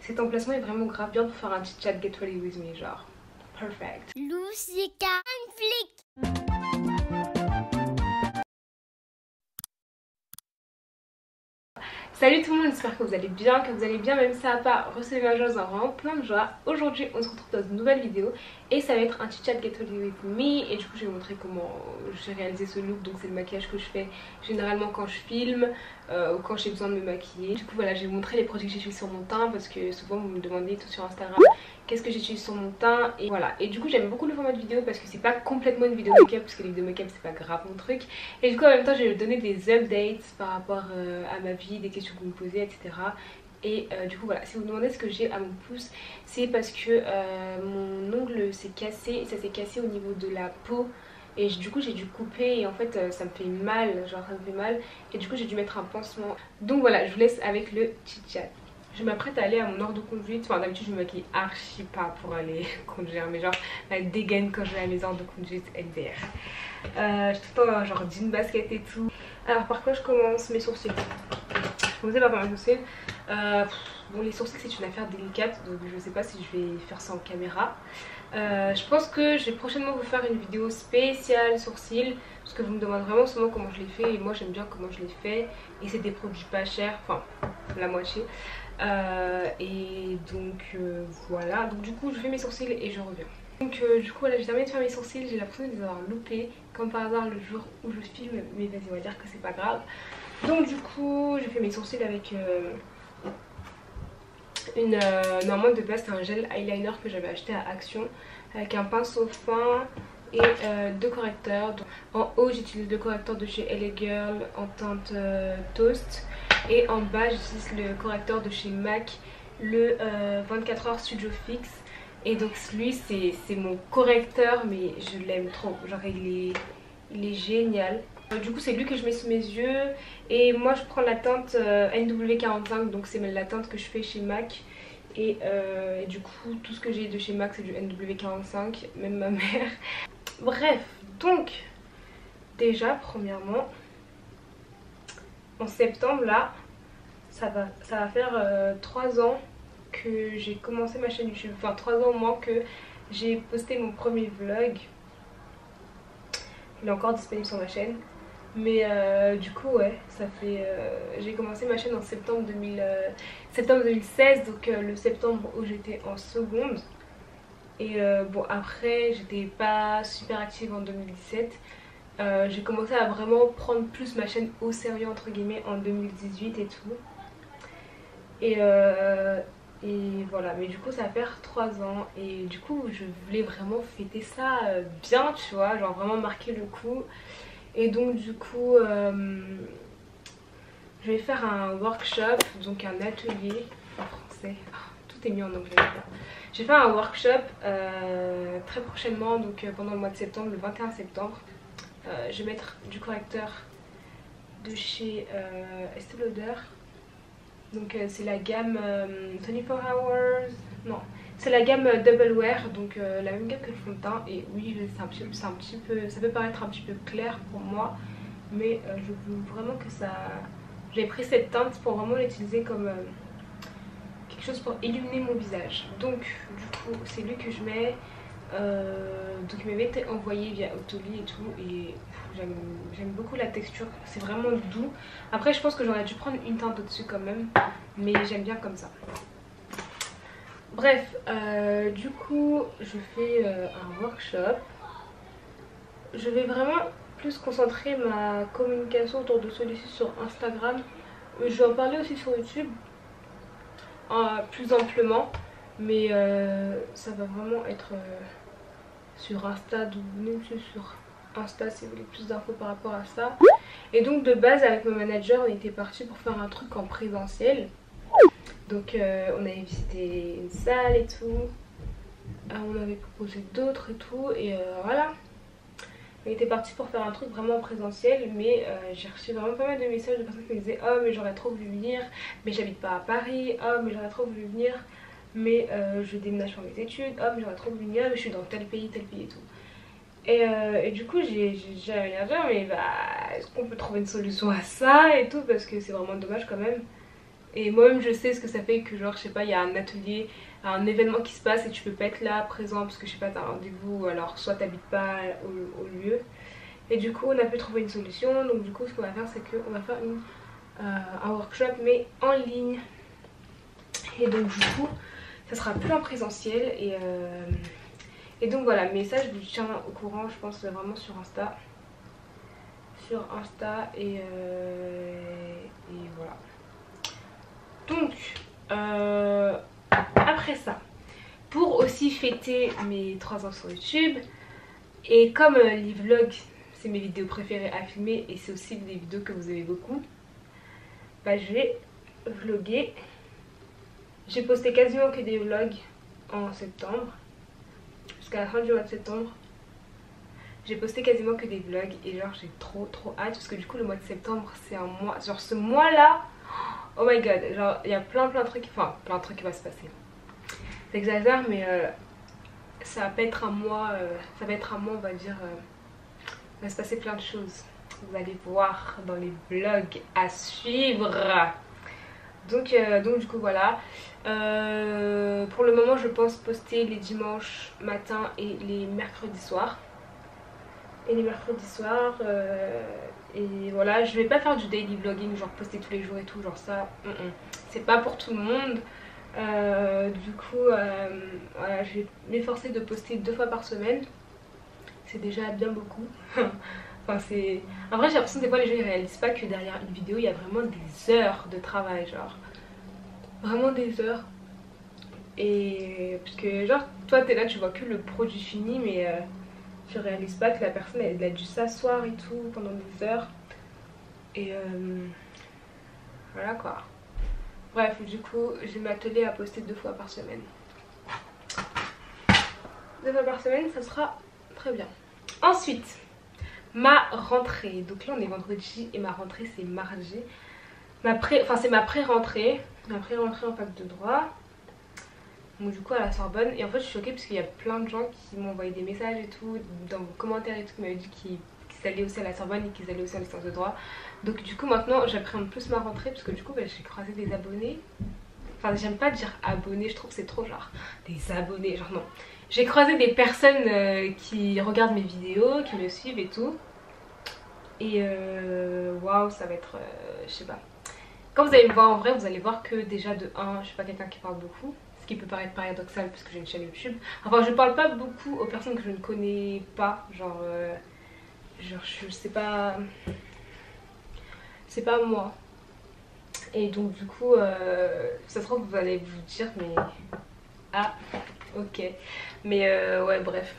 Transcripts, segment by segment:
Cet emplacement est vraiment grave bien pour faire un petit chat get ready with me, genre perfect. Lucica Flick. Salut tout le monde, j'espère que vous allez bien, même si ça va pas, recevez ma joie, vraiment plein de joie. Aujourd'hui on se retrouve dans une nouvelle vidéo et ça va être un petit chat get ready with me. Et du coup je vais vous montrer comment j'ai réalisé ce look. Donc c'est le maquillage que je fais généralement quand je filme ou quand j'ai besoin de me maquiller. Du coup voilà, je vais vous montrer les produits que j'utilise sur mon teint parce que souvent vous me demandez tout sur Instagram qu'est-ce que j'utilise sur mon teint. Et voilà, et du coup j'aime beaucoup le format de vidéo parce que c'est pas complètement une vidéo make-up, parce que les vidéos make-up c'est pas grave mon truc. Et du coup en même temps je vais vous donner des updates par rapport à ma vie, des questions que vous me posez, etc. Et du coup voilà, si vous me demandez ce que j'ai à mon pouce, c'est parce que mon ongle s'est cassé, et ça s'est cassé au niveau de la peau. Et du coup j'ai dû couper et en fait ça me fait mal, genre ça me fait mal. Et du coup j'ai dû mettre un pansement. Donc voilà, je vous laisse avec le chit chat. Je m'apprête à aller à mon heure de conduite. Enfin d'habitude je me maquille archi pas pour aller conduire, mais genre la dégaine quand je vais à mes heures de conduite NDR. Je suis tout le temps genre jean basket et tout. Alors par quoi je commence? Mes sourcils. Je commence par mes sourcils. Bon, les sourcils c'est une affaire délicate, donc je sais pas si je vais faire ça en caméra. Je pense que je vais prochainement vous faire une vidéo spéciale sourcils, parce que vous me demandez vraiment souvent comment je les fais et moi j'aime bien comment je les fais. Et c'est des produits pas chers, enfin la moitié. Et donc voilà, donc du coup je fais mes sourcils et je reviens. Donc du coup voilà, j'ai terminé de faire mes sourcils, j'ai l'impression de les avoir loupés comme par hasard le jour où je filme, mais vas-y on va dire que c'est pas grave. Donc du coup j'ai fait mes sourcils avec normalement de base c'est un gel eyeliner que j'avais acheté à Action, avec un pinceau fin et deux correcteurs. Donc, en haut j'utilise le correcteur de chez LA Girl en teinte Toast, et en bas j'utilise le correcteur de chez MAC, le 24 heures Studio Fix. Et donc lui c'est mon correcteur, mais je l'aime trop, genre il est génial. Du coup c'est lui que je mets sous mes yeux. Et moi je prends la teinte NW45, donc c'est la teinte que je fais chez MAC. Et du coup tout ce que j'ai de chez MAC c'est du NW45, même ma mère. Bref, donc déjà premièrement en septembre là ça va faire 3 ans que j'ai commencé ma chaîne YouTube. Enfin 3 ans au moins que j'ai posté mon premier vlog. Il est encore disponible sur ma chaîne. Mais du coup ouais, ça fait j'ai commencé ma chaîne en septembre 2016, donc le septembre où j'étais en seconde. Et bon après j'étais pas super active en 2017. J'ai commencé à vraiment prendre plus ma chaîne au sérieux entre guillemets en 2018 et tout. Et voilà, mais du coup ça va faire 3 ans et du coup je voulais vraiment fêter ça bien, tu vois, genre vraiment marquer le coup. Et donc du coup je vais faire un workshop, donc un atelier en français. Tout est mis en anglais. Je vais faire un workshop très prochainement, donc pendant le mois de septembre, le 21 septembre. Je vais mettre du correcteur de chez Estée Lauder. Donc c'est la gamme 24 Hours, non, c'est la gamme Double Wear, donc la même gamme que le fond de teint. Et oui, c'est un petit peu, ça peut paraître un petit peu clair pour moi, mais je veux vraiment que ça... J'ai pris cette teinte pour vraiment l'utiliser comme quelque chose pour illuminer mon visage. Donc du coup c'est lui que je mets. Donc il m'avait été envoyé via Autoli et tout, et j'aime beaucoup la texture, c'est vraiment doux. Après je pense que j'aurais dû prendre une teinte au-dessus quand même, mais j'aime bien comme ça. Bref, du coup je fais un workshop. Je vais vraiment plus concentrer ma communication autour de celui-ci sur Instagram. Je vais en parler aussi sur YouTube plus amplement, mais ça va vraiment être sur Insta. Donc venez sur Insta si vous voulez plus d'infos par rapport à ça. Et donc de base avec mon manager on était parti pour faire un truc en présentiel. Donc on avait visité une salle et tout, on avait proposé d'autres et tout, et voilà. On était parti pour faire un truc vraiment en présentiel, mais j'ai reçu vraiment pas mal de messages de personnes qui me disaient oh mais j'aurais trop voulu venir, mais j'habite pas à Paris, oh mais j'aurais trop voulu venir, mais je déménage pour mes études, oh mais j'aurais trop voulu venir, mais je suis dans tel pays et tout. Et du coup j'ai rien à dire, mais bah est-ce qu'on peut trouver une solution à ça et tout, parce que c'est vraiment dommage quand même Et moi-même je sais ce que ça fait que genre je sais pas, il y a un atelier, un événement qui se passe et tu peux pas être là présent parce que je sais pas, t'as un rendez-vous ou alors soit t'habites pas au lieu. Et du coup on a pu trouver une solution, donc du coup ce qu'on va faire c'est qu'on va faire un workshop mais en ligne. Et donc du coup ça sera plus en présentiel et donc voilà, mais ça je vous tiens au courant je pense vraiment sur Insta. Et voilà. Donc après ça, pour aussi fêter mes 3 ans sur YouTube, et comme les vlogs c'est mes vidéos préférées à filmer et c'est aussi des vidéos que vous aimez beaucoup, bah je vais vlogger. J'ai posté quasiment que des vlogs en septembre, jusqu'à la fin du mois de septembre. J'ai posté quasiment que des vlogs et genre j'ai trop hâte parce que du coup le mois de septembre c'est un mois, genre ce mois là, oh my god, genre il y a plein de trucs, enfin plein de trucs qui vont se passer. J'exagère mais ça va pas être un mois, ça va être un mois on va dire, il va se passer plein de choses. Vous allez voir dans les vlogs à suivre. Donc du coup voilà, pour le moment je pense poster les dimanches matin et les mercredis soirs. Et voilà, je vais pas faire du daily vlogging, genre poster tous les jours et tout, genre ça, c'est pas pour tout le monde. Du coup, voilà, je vais m'efforcer de poster 2 fois par semaine. C'est déjà bien beaucoup. Enfin, c'est... En vrai, j'ai l'impression que des fois les gens ils réalisent pas que derrière une vidéo il y a vraiment des heures de travail, genre vraiment des heures. Et parce que genre toi t'es là, tu vois que le produit fini, mais tu réalises pas que la personne elle a dû s'asseoir et tout pendant des heures. Et voilà quoi. Bref, du coup je vais m'atteler à poster 2 fois par semaine. 2 fois par semaine ça sera très bien. Ensuite ma rentrée, donc là on est vendredi et ma rentrée c'est mardi. C'est ma pré-rentrée en fac de droit. Donc du coup à la Sorbonne, et en fait je suis choquée parce qu'il y a plein de gens qui m'ont envoyé des messages et tout dans vos commentaires et tout, qui m'avaient dit qu'ils allaient aussi à la Sorbonne et qu'ils allaient aussi à licence de droit. Donc du coup maintenant j'appréhende plus ma rentrée parce que du coup bah, j'ai croisé des abonnés. Enfin j'aime pas dire abonnés, je trouve que c'est trop genre des abonnés, genre non. J'ai croisé des personnes qui regardent mes vidéos, qui me suivent et tout. Et waouh, ça va être, je sais pas. Quand vous allez me voir en vrai, vous allez voir que déjà de 1, je suis pas quelqu'un qui parle beaucoup. Ce qui peut paraître paradoxal parce que j'ai une chaîne YouTube. Enfin, je parle pas beaucoup aux personnes que je ne connais pas. Genre je sais pas. C'est pas moi. Et donc, du coup, ça se trouve, vous allez vous dire, mais. Ah, ok. Mais ouais, bref.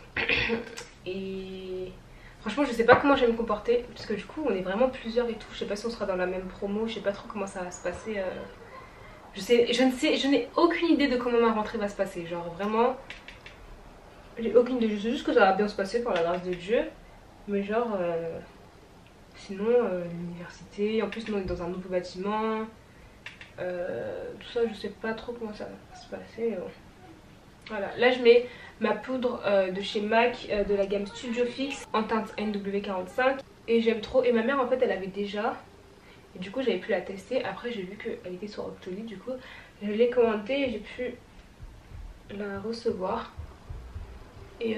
Et. Franchement je sais pas comment je vais me comporter parce que du coup on est vraiment plusieurs et tout, je sais pas si on sera dans la même promo, je sais pas trop comment ça va se passer. Je n'ai aucune idée de comment ma rentrée va se passer, genre vraiment j'ai aucune idée, je sais juste que ça va bien se passer par la grâce de Dieu. Mais genre sinon l'université, en plus nous on est dans un nouveau bâtiment, tout ça je sais pas trop comment ça va se passer. Voilà, là je mets ma poudre de chez MAC de la gamme Studio Fix en teinte NW45 et j'aime trop. Et ma mère en fait elle avait déjà et du coup j'avais pu la tester. Après j'ai vu qu'elle était sur Octoly, du coup je l'ai commandée et j'ai pu la recevoir. Et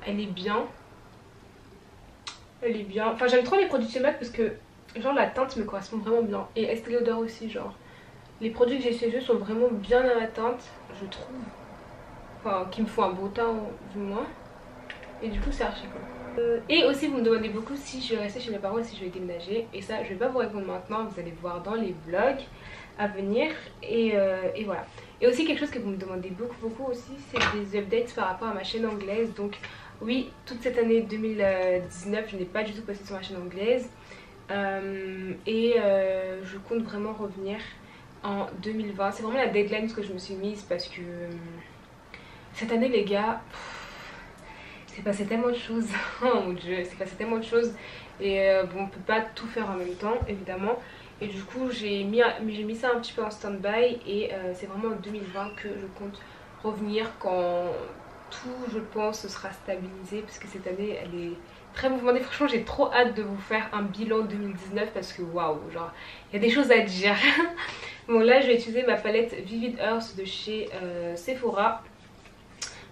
elle est bien. Elle est bien. Enfin j'aime trop les produits de chez MAC parce que genre la teinte me correspond vraiment bien. Et Estée Lauder aussi, genre les produits que j'ai chez eux sont vraiment bien à ma teinte, je trouve. Enfin, qui me font un beau teint du moins. Et du coup c'est archi cool. Et aussi vous me demandez beaucoup si je vais rester chez mes parents et si je vais déménager. Et ça je vais pas vous répondre maintenant, vous allez voir dans les vlogs à venir. Et voilà. Et aussi quelque chose que vous me demandez beaucoup aussi, c'est des updates par rapport à ma chaîne anglaise. Donc oui, toute cette année 2019 je n'ai pas du tout passé sur ma chaîne anglaise. Je compte vraiment revenir en 2020. C'est vraiment la deadline que je me suis mise parce que cette année les gars, c'est passé tellement de choses. Oh mon dieu, c'est passé tellement de choses. Et bon, on peut pas tout faire en même temps évidemment. Et du coup j'ai mis ça un petit peu en stand-by. Et c'est vraiment en 2020 que je compte revenir quand tout je pense sera stabilisé. Parce que cette année elle est très mouvementée. Franchement j'ai trop hâte de vous faire un bilan 2019 parce que waouh, genre il y a des choses à dire. Bon là je vais utiliser ma palette Vivid Earth de chez Sephora.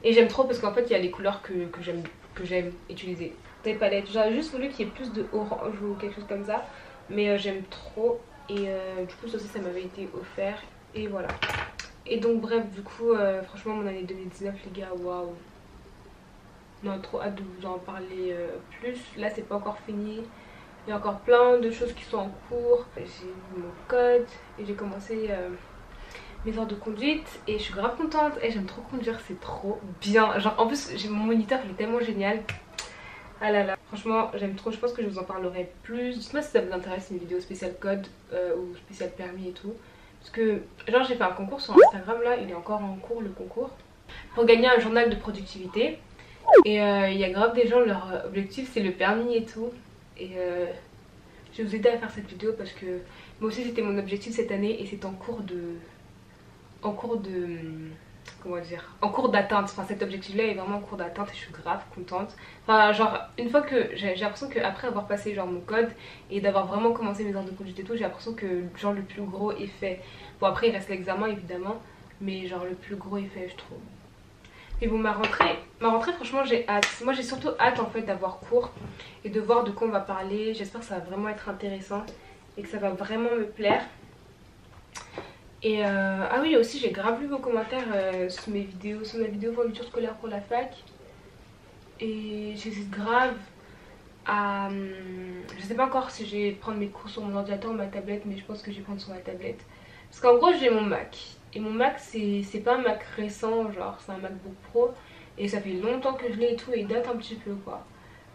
Et j'aime trop parce qu'en fait il y a les couleurs que j'aime utiliser. Des palettes, j'aurais juste voulu qu'il y ait plus de orange ou quelque chose comme ça. Mais j'aime trop et du coup ça aussi ça m'avait été offert. Et voilà. Et donc bref du coup franchement mon année 2019 les gars, waouh. On a trop hâte de vous en parler plus. Là c'est pas encore fini. Il y a encore plein de choses qui sont en cours. J'ai eu mon code et j'ai commencé mes heures de conduite et je suis grave contente. Et j'aime trop conduire, c'est trop bien. Genre en plus mon moniteur il est tellement génial. Ah là là, franchement j'aime trop, je pense que je vous en parlerai plus. Dites-moi si ça vous intéresse une vidéo spéciale code ou spéciale permis et tout. Parce que genre j'ai fait un concours sur Instagram là, il est encore en cours le concours. Pour gagner un journal de productivité. Et il y a grave des gens, leur objectif c'est le permis et tout. Et je vais vous aider à faire cette vidéo parce que moi aussi c'était mon objectif cette année et c'est en cours d'atteinte. Enfin cet objectif là est vraiment en cours d'atteinte et je suis grave contente. Enfin genre une fois que j'ai l'impression qu'après avoir passé genre mon code et d'avoir vraiment commencé mes heures de conduite et tout, j'ai l'impression que genre le plus gros est fait. Bon après il reste l'examen évidemment, mais genre le plus gros est fait je trouve. Et bon ma rentrée franchement j'ai hâte. Moi j'ai surtout hâte en fait d'avoir cours et de voir de quoi on va parler. J'espère que ça va vraiment être intéressant et que ça va vraiment me plaire. Et ah oui aussi j'ai grave lu vos commentaires sous mes vidéos, sous ma vidéo fourniture scolaire pour la fac. Et j'hésite grave à... je sais pas encore si je vais prendre mes cours sur mon ordinateur ou ma tablette, mais je pense que je vais prendre sur ma tablette. Parce qu'en gros j'ai mon Mac. Et mon Mac c'est pas un Mac récent, genre c'est un MacBook Pro. Et ça fait longtemps que je l'ai et tout et il date un petit peu quoi.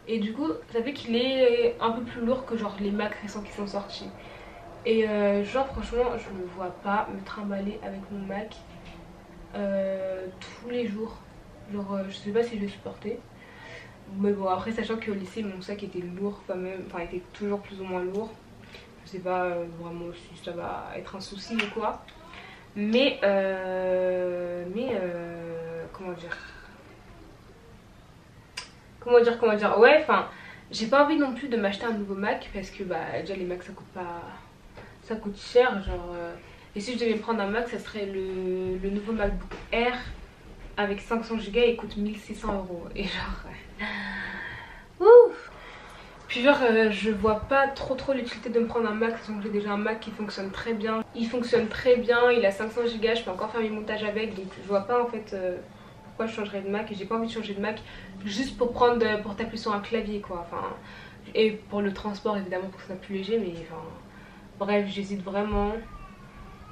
Et du coup ça fait qu'il est un peu plus lourd que genre les Mac récents qui sont sortis. Et genre franchement je ne vois pas me trimballer avec mon Mac tous les jours. Genre je sais pas si je vais supporter. Mais bon après sachant qu'au lycée mon sac était lourd quand même, enfin était toujours plus ou moins lourd. Je sais pas vraiment si ça va être un souci ou quoi. Mais comment dire ouais enfin j'ai pas envie non plus de m'acheter un nouveau Mac parce que bah déjà les Macs ça coûte cher genre et si je devais me prendre un Mac ça serait le nouveau MacBook Air avec 500 Go et il coûte 1600 € et genre ouf. Puis genre je vois pas trop l'utilité de me prendre un Mac, parce que j'ai déjà un Mac qui fonctionne très bien. Il fonctionne très bien, il a 500 Go, je peux encore faire mes montages avec, donc je vois pas en fait pourquoi je changerais de Mac. Et j'ai pas envie de changer de Mac juste pour taper sur un clavier quoi. Enfin, et pour le transport évidemment pour que ça soit plus léger, mais enfin bref j'hésite vraiment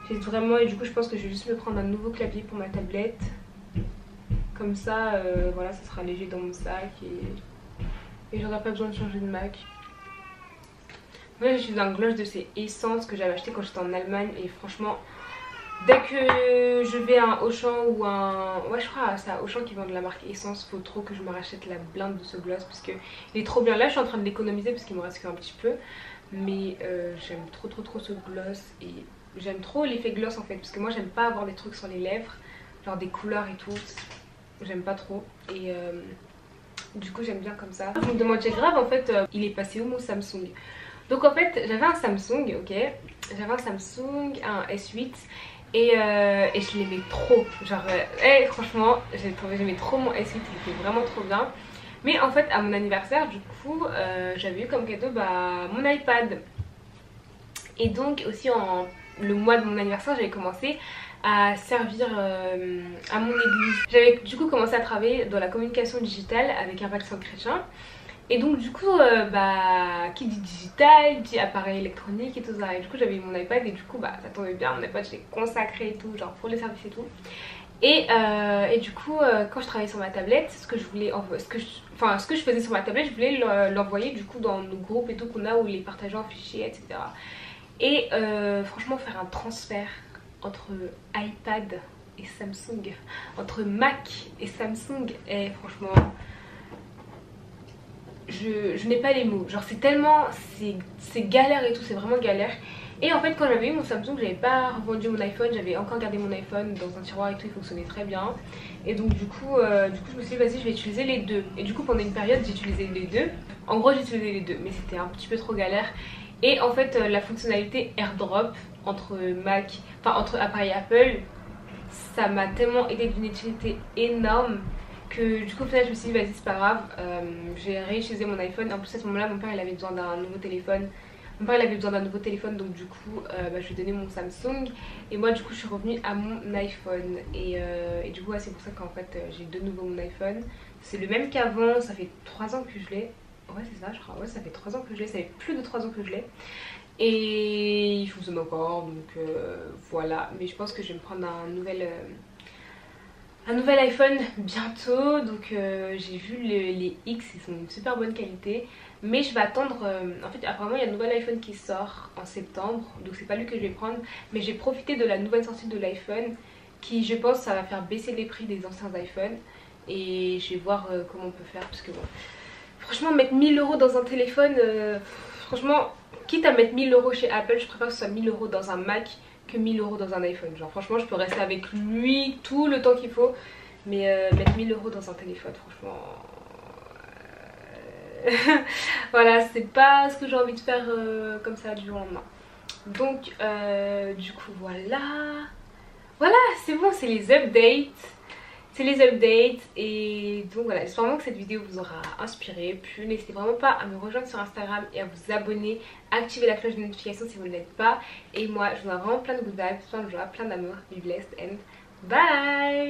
et du coup je pense que je vais juste me prendre un nouveau clavier pour ma tablette. Comme ça voilà ça sera léger dans mon sac et j'aurais pas besoin de changer de Mac. Moi j'utilise un gloss de ces essences que j'avais acheté quand j'étais en Allemagne et franchement dès que je vais à un Auchan ou un... ouais je crois c'est à Auchan qui vend de la marque Essence, faut trop que je me rachète la blinde de ce gloss parce que il est trop bien. Là je suis en train de l'économiser parce qu'il me reste qu'un petit peu. Mais j'aime trop ce gloss et j'aime trop l'effet gloss en fait parce que moi j'aime pas avoir des trucs sur les lèvres, genre des couleurs et tout, j'aime pas trop et du coup j'aime bien comme ça. Vous me demandez grave en fait il est passé où mon Samsung. Donc en fait j'avais un Samsung, ok, j'avais un Samsung, un S8 et je l'aimais trop, genre franchement j'aimais trop mon S8, il était vraiment trop bien. Mais en fait à mon anniversaire du coup j'avais eu comme cadeau mon iPad. Et donc aussi le mois de mon anniversaire j'avais commencé à servir à mon église. J'avais du coup commencé à travailler dans la communication digitale avec un vaccin chrétien. Et donc du coup qui dit digital dit appareil électronique et tout ça. Et du coup j'avais mon iPad et du coup ça tombait bien, mon iPad je l'ai consacré et tout, genre pour les services et tout. Et du coup quand je travaillais sur ma tablette, ce que je faisais sur ma tablette, je voulais l'envoyer du coup dans nos groupes et tout qu'on a où les partageait en fichier etc. Et franchement faire un transfert entre iPad et Samsung, entre Mac et Samsung, et franchement je n'ai pas les mots, genre c'est tellement, c'est galère et tout, c'est vraiment galère. Et en fait quand j'avais eu mon Samsung j'avais pas revendu mon iPhone, j'avais encore gardé mon iPhone dans un tiroir et tout, il fonctionnait très bien. Et donc du coup je me suis dit vas-y je vais utiliser les deux. Et du coup pendant une période j'ai utilisé les deux, en gros j'ai utilisé les deux mais c'était un petit peu trop galère. Et en fait la fonctionnalité AirDrop entre Mac, enfin entre appareils Apple, ça m'a tellement aidé d'une utilité énorme que du coup au final je me suis dit vas-y c'est pas grave, j'ai réutilisé mon iPhone. En plus à ce moment là mon père il avait besoin d'un nouveau téléphone. Mon père il avait besoin d'un nouveau téléphone, donc du coup je lui ai donné mon Samsung et moi du coup je suis revenue à mon iPhone et du coup ouais, c'est pour ça qu'en fait j'ai de nouveau mon iPhone. C'est le même qu'avant, ça fait 3 ans que je l'ai. Ouais c'est ça je crois, ouais ça fait 3 ans que je l'ai, ça fait plus de 3 ans que je l'ai. Et il fonctionne encore donc voilà. Mais je pense que je vais me prendre un nouvel iPhone bientôt. Donc j'ai vu les X, ils sont de super bonne qualité. Mais je vais attendre, en fait apparemment il y a un nouvel iPhone qui sort en septembre. Donc c'est pas lui que je vais prendre. Mais j'ai profité de la nouvelle sortie de l'iPhone qui je pense ça va faire baisser les prix des anciens iPhones. Et je vais voir comment on peut faire parce que bon, franchement mettre 1000 € dans un téléphone, franchement quitte à mettre 1000 € chez Apple, je préfère que ce soit 1000 € dans un Mac que 1000 € dans un iPhone. Genre franchement je peux rester avec lui tout le temps qu'il faut. Mais mettre 1000 € dans un téléphone franchement voilà c'est pas ce que j'ai envie de faire comme ça du jour au lendemain. Donc du coup voilà. Voilà c'est bon, c'est les updates. C'est les updates et donc voilà, j'espère vraiment que cette vidéo vous aura inspiré, plu. N'hésitez vraiment pas à me rejoindre sur Instagram et à vous abonner, activer la cloche de notification si vous ne l'êtes pas. Et moi je vous donne vraiment plein de good vibes, plein de joie, plein d'amour. Be blessed and bye.